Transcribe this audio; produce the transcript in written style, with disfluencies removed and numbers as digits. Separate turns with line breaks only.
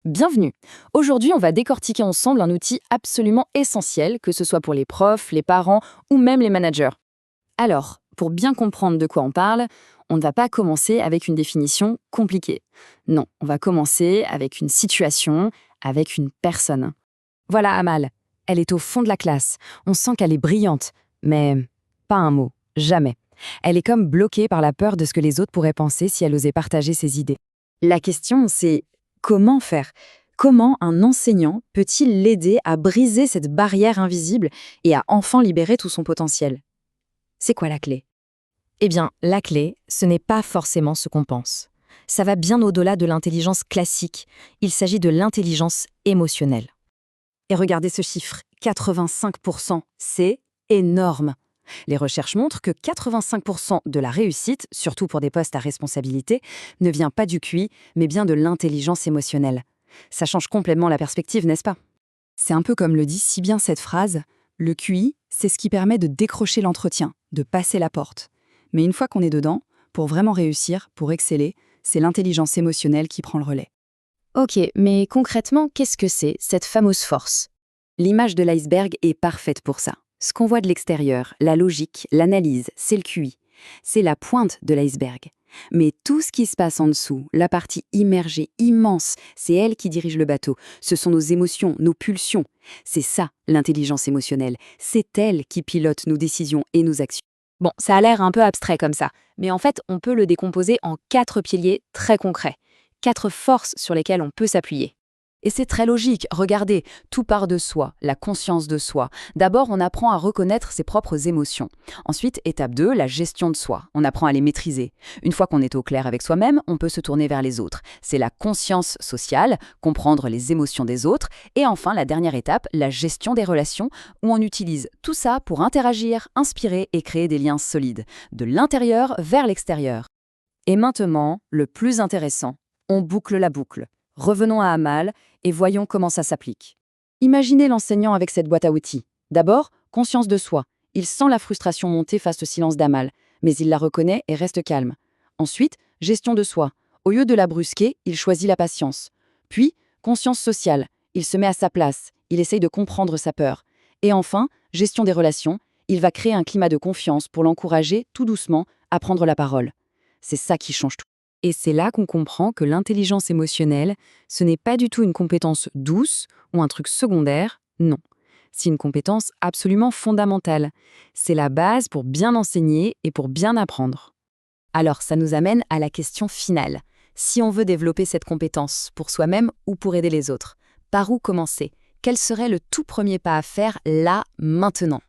Bienvenue. Aujourd'hui, on va décortiquer ensemble un outil absolument essentiel, que ce soit pour les profs, les parents ou même les managers. Alors, pour bien comprendre de quoi on parle, on ne va pas commencer avec une définition compliquée. Non, on va commencer avec une situation, avec une personne. Voilà Amal. Elle est au fond de la classe. On sent qu'elle est brillante, mais pas un mot, jamais. Elle est comme bloquée par la peur de ce que les autres pourraient penser si elle osait partager ses idées. La question, c'est comment faire? Comment un enseignant peut-il l'aider à briser cette barrière invisible et à enfin libérer tout son potentiel? C'est quoi la clé? Eh bien, la clé, ce n'est pas forcément ce qu'on pense. Ça va bien au-delà de l'intelligence classique. Il s'agit de l'intelligence émotionnelle. Et regardez ce chiffre, 85%, c'est énorme. Les recherches montrent que 85% de la réussite, surtout pour des postes à responsabilité, ne vient pas du QI, mais bien de l'intelligence émotionnelle. Ça change complètement la perspective, n'est-ce pas? C'est un peu comme le dit si bien cette phrase, le QI, c'est ce qui permet de décrocher l'entretien, de passer la porte. Mais une fois qu'on est dedans, pour vraiment réussir, pour exceller, c'est l'intelligence émotionnelle qui prend le relais. Ok, mais concrètement, qu'est-ce que c'est, cette fameuse force? L'image de l'iceberg est parfaite pour ça. Ce qu'on voit de l'extérieur, la logique, l'analyse, c'est le QI. C'est la pointe de l'iceberg. Mais tout ce qui se passe en dessous, la partie immergée, immense, c'est elle qui dirige le bateau. Ce sont nos émotions, nos pulsions. C'est ça, l'intelligence émotionnelle. C'est elle qui pilote nos décisions et nos actions. Bon, ça a l'air un peu abstrait comme ça, mais en fait, on peut le décomposer en 4 piliers très concrets. 4 forces sur lesquelles on peut s'appuyer. Et c'est très logique, regardez, tout part de soi, la conscience de soi. D'abord, on apprend à reconnaître ses propres émotions. Ensuite, étape 2, la gestion de soi. On apprend à les maîtriser. Une fois qu'on est au clair avec soi-même, on peut se tourner vers les autres. C'est la conscience sociale, comprendre les émotions des autres. Et enfin, la dernière étape, la gestion des relations, où on utilise tout ça pour interagir, inspirer et créer des liens solides, de l'intérieur vers l'extérieur. Et maintenant, le plus intéressant, on boucle la boucle. Revenons à Amal et voyons comment ça s'applique. Imaginez l'enseignant avec cette boîte à outils. D'abord, conscience de soi. Il sent la frustration monter face au silence d'Amal, mais il la reconnaît et reste calme. Ensuite, gestion de soi. Au lieu de la brusquer, il choisit la patience. Puis, conscience sociale. Il se met à sa place. Il essaye de comprendre sa peur. Et enfin, gestion des relations. Il va créer un climat de confiance pour l'encourager, tout doucement, à prendre la parole. C'est ça qui change tout. Et c'est là qu'on comprend que l'intelligence émotionnelle, ce n'est pas du tout une compétence douce ou un truc secondaire, non. C'est une compétence absolument fondamentale. C'est la base pour bien enseigner et pour bien apprendre. Alors, ça nous amène à la question finale. Si on veut développer cette compétence pour soi-même ou pour aider les autres, par où commencer? Quel serait le tout premier pas à faire là, maintenant?